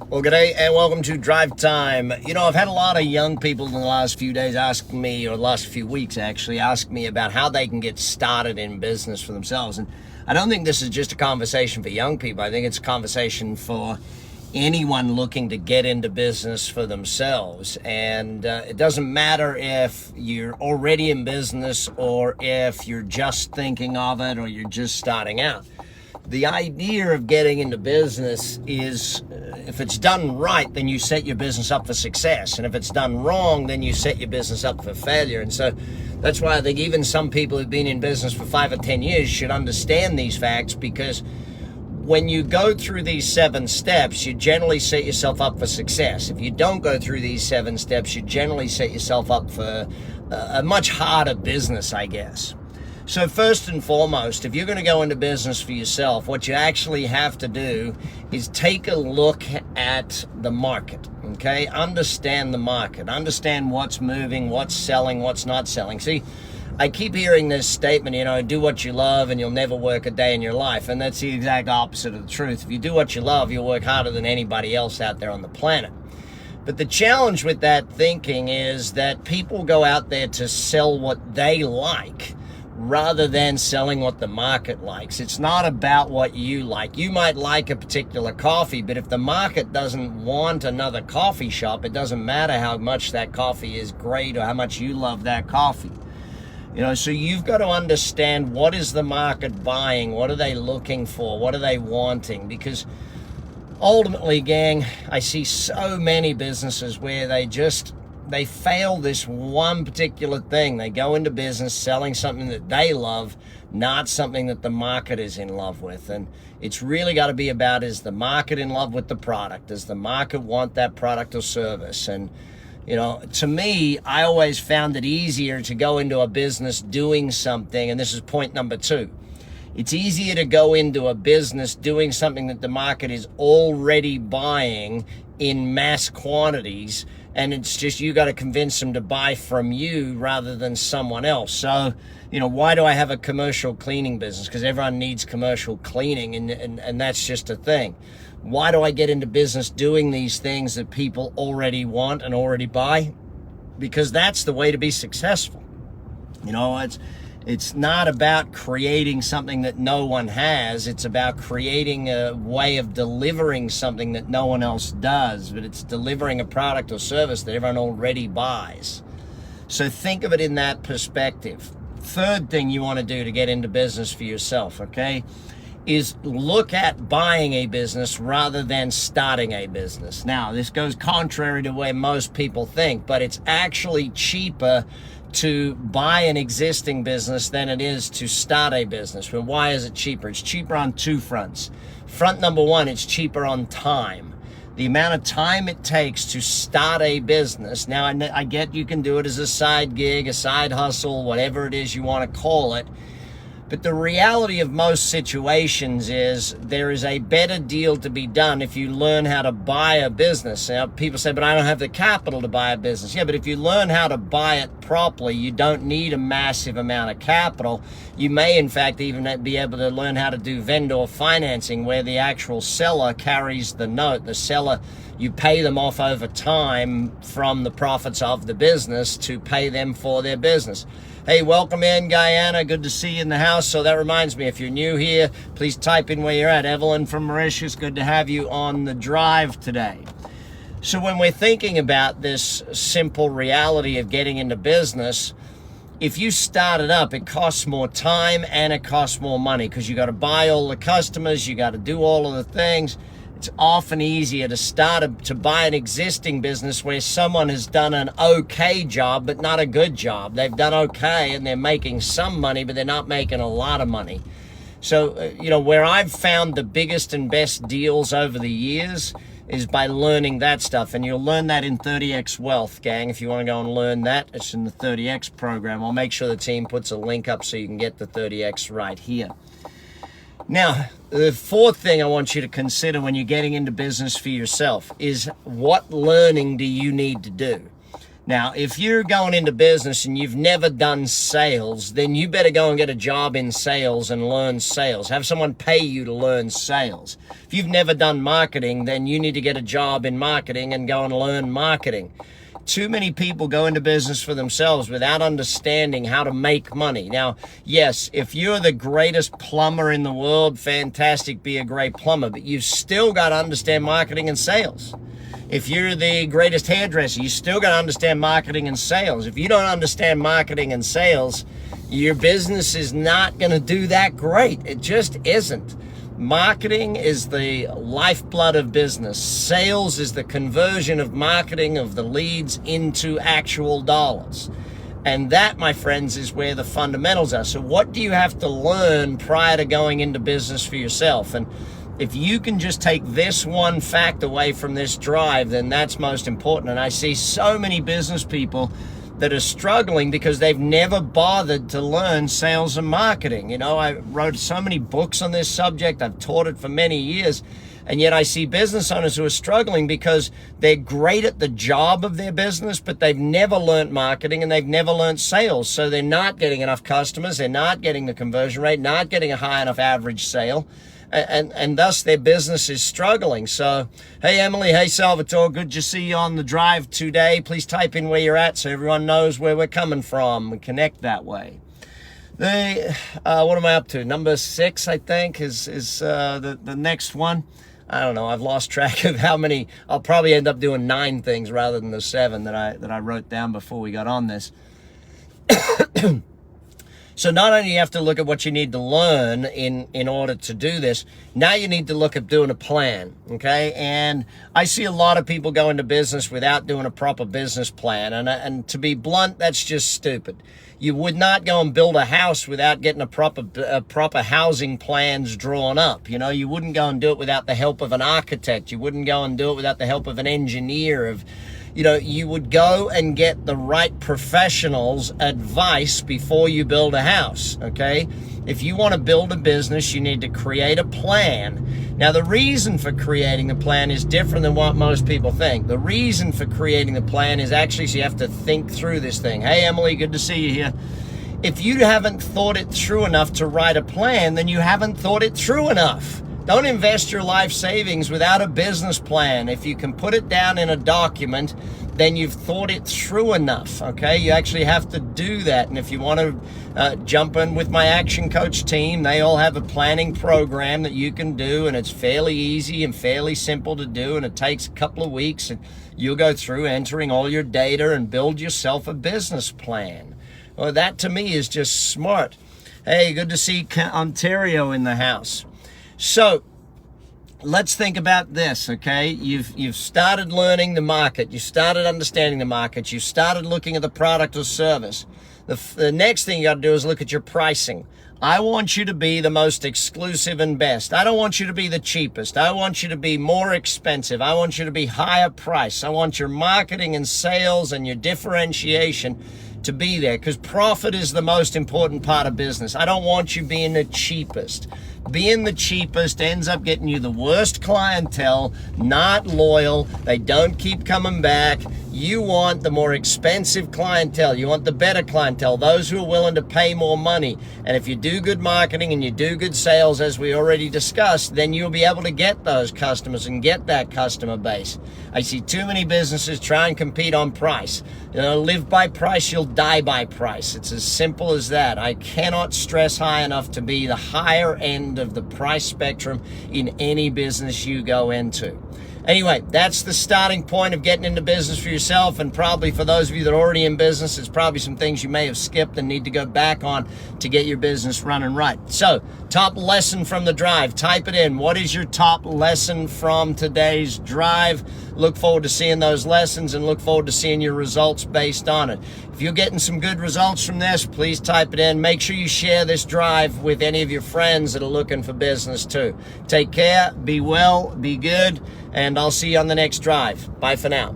Well, g'day and welcome to Drive Time. You know, I've had a lot of young people in the last few days ask me, or the last few weeks actually, ask me about how they can get started in business for themselves. And I don't think this is just a conversation for young people. I think it's a conversation for anyone looking to get into business for themselves. And it doesn't matter if you're already in business or if you're just thinking of it or you're just starting out. The idea of getting into business is, if it's done right, then you set your business up for success. And if it's done wrong, then you set your business up for failure. And so that's why I think even some people who've been in business for 5 or 10 years should understand these facts, because when you go through these 7 steps, you generally set yourself up for success. If you don't go through these 7 steps, you generally set yourself up for a much harder business, I guess. So first and foremost, if you're going to go into business for yourself, what you actually have to do is take a look at the market, okay? Understand the market. Understand what's moving, what's selling, what's not selling. See, I keep hearing this statement, you know, do what you love and you'll never work a day in your life. And that's the exact opposite of the truth. If you do what you love, you'll work harder than anybody else out there on the planet. But the challenge with that thinking is that people go out there to sell what they like, rather than selling what the market likes. It's not about what you like. You might like a particular coffee, but if the market doesn't want another coffee shop, it doesn't matter how much that coffee is great or how much you love that coffee. You know, so you've got to understand, what is the market buying? What are they looking for? What are they wanting? Because ultimately, gang, I see so many businesses where they fail this one particular thing. They go into business selling something that they love, not something that the market is in love with. And it's really got to be about, is the market in love with the product? Does the market want that product or service? And, you know, to me, I always found it easier to go into a business doing something, and this is point number 2. It's easier to go into a business doing something that the market is already buying in mass quantities, and it's just you got to convince them to buy from you rather than someone else. So, you know, why do I have a commercial cleaning business? Because everyone needs commercial cleaning, and that's just a thing. Why do I get into business doing these things that people already want and already buy? Because that's the way to be successful. You know, it's not about creating something that no one has. It's about creating a way of delivering something that no one else does, but it's delivering a product or service that everyone already buys. So think of it in that perspective. Third thing you want to do to get into business for yourself, okay, is look at buying a business rather than starting a business. Now, this goes contrary to where most people think, but it's actually cheaper to buy an existing business than it is to start a business. But why is it cheaper? It's cheaper on 2 fronts. Front number 1, it's cheaper on time. The amount of time it takes to start a business. Now, I get you can do it as a side gig, a side hustle, whatever it is you want to call it. But the reality of most situations is there is a better deal to be done if you learn how to buy a business. Now, people say, but I don't have the capital to buy a business. Yeah, but if you learn how to buy it properly, you don't need a massive amount of capital. You may, in fact, even be able to learn how to do vendor financing, where the actual seller carries the note. The seller, you pay them off over time from the profits of the business to pay them for their business. Hey, welcome in, Guyana. Good to see you in the house. So that reminds me, if you're new here, please type in where you're at. Evelyn from Mauritius, good to have you on the drive today. So when we're thinking about this simple reality of getting into business, if you start it up, it costs more time and it costs more money, because you got to buy all the customers, you got to do all of the things. It's often easier to buy an existing business where someone has done an okay job, but not a good job. They've done okay and they're making some money, but they're not making a lot of money. So, you know, where I've found the biggest and best deals over the years is by learning that stuff. And you'll learn that in 30X Wealth, gang. If you want to go and learn that, it's in the 30X program. I'll make sure the team puts a link up so you can get the 30X right here. Now, the 4th thing I want you to consider when you're getting into business for yourself is, what learning do you need to do? Now, if you're going into business and you've never done sales, then you better go and get a job in sales and learn sales. Have someone pay you to learn sales. If you've never done marketing, then you need to get a job in marketing and go and learn marketing. Too many people go into business for themselves without understanding how to make money. Now, yes, if you're the greatest plumber in the world, fantastic, be a great plumber, but you've still got to understand marketing and sales. If you're the greatest hairdresser, you still got to understand marketing and sales. If you don't understand marketing and sales, your business is not going to do that great. It just isn't. Marketing is the lifeblood of business. Sales is the conversion of marketing of the leads into actual dollars. And that, my friends, is where the fundamentals are. So what do you have to learn prior to going into business for yourself? And if you can just take this one fact away from this drive, then that's most important. And I see so many business people that are struggling because they've never bothered to learn sales and marketing. You know, I wrote so many books on this subject. I've taught it for many years. And yet I see business owners who are struggling because they're great at the job of their business, but they've never learned marketing and they've never learned sales. So they're not getting enough customers. They're not getting the conversion rate, not getting a high enough average sale. And thus their business is struggling. So, hey, Emily, hey, Salvatore, good to see you on the drive today. Please type in where you're at so everyone knows where we're coming from and connect that way. What am I up to? Number 6, I think, is the next one. I don't know. I've lost track of how many. I'll probably end up doing 9 things rather than the 7 that I wrote down before we got on this. So not only do you have to look at what you need to learn in order to do this, now you need to look at doing a plan, okay? And I see a lot of people go into business without doing a proper business plan. And to be blunt, that's just stupid. You would not go and build a house without getting a proper housing plans drawn up. You know, you wouldn't go and do it without the help of an architect. You wouldn't go and do it without the help of an engineer. You know, you would go and get the right professionals' advice before you build a house, okay? If you want to build a business, you need to create a plan. Now, the reason for creating the plan is different than what most people think. The reason for creating the plan is actually so you have to think through this thing. Hey, Emily, good to see you here. If you haven't thought it through enough to write a plan, then you haven't thought it through enough. Don't invest your life savings without a business plan. If you can put it down in a document, then you've thought it through enough, okay? You actually have to do that. And if you want to jump in with my Action Coach team, they all have a planning program that you can do, and it's fairly easy and fairly simple to do, and it takes a couple of weeks, and you'll go through entering all your data and build yourself a business plan. Well, that to me is just smart. Hey, good to see Ontario in the house. So let's think about this, okay? You've started learning the market. You started understanding the market. You started looking at the product or service. The next thing you got to do is look at your pricing. I want you to be the most exclusive and best. I don't want you to be the cheapest. I want you to be more expensive. I want you to be higher price. I want your marketing and sales and your differentiation to be there, because profit is the most important part of business. I don't want you being the cheapest. Being the cheapest ends up getting you the worst clientele, not loyal. They don't keep coming back. You want the more expensive clientele. You want the better clientele, those who are willing to pay more money. And if you do good marketing and you do good sales, as we already discussed, then you'll be able to get those customers and get that customer base. I see too many businesses try and compete on price. You know, live by price, you'll die by price. It's as simple as that. I cannot stress high enough to be the higher end of the price spectrum in any business you go into. Anyway, that's the starting point of getting into business for yourself, and probably for those of you that are already in business, it's probably some things you may have skipped and need to go back on to get your business running right. So, top lesson from the drive, type it in. What is your top lesson from today's drive? Look forward to seeing those lessons and look forward to seeing your results based on it. If you're getting some good results from this, please type it in. Make sure you share this drive with any of your friends that are looking for business too. Take care, be well, be good, and I'll see you on the next drive. Bye for now.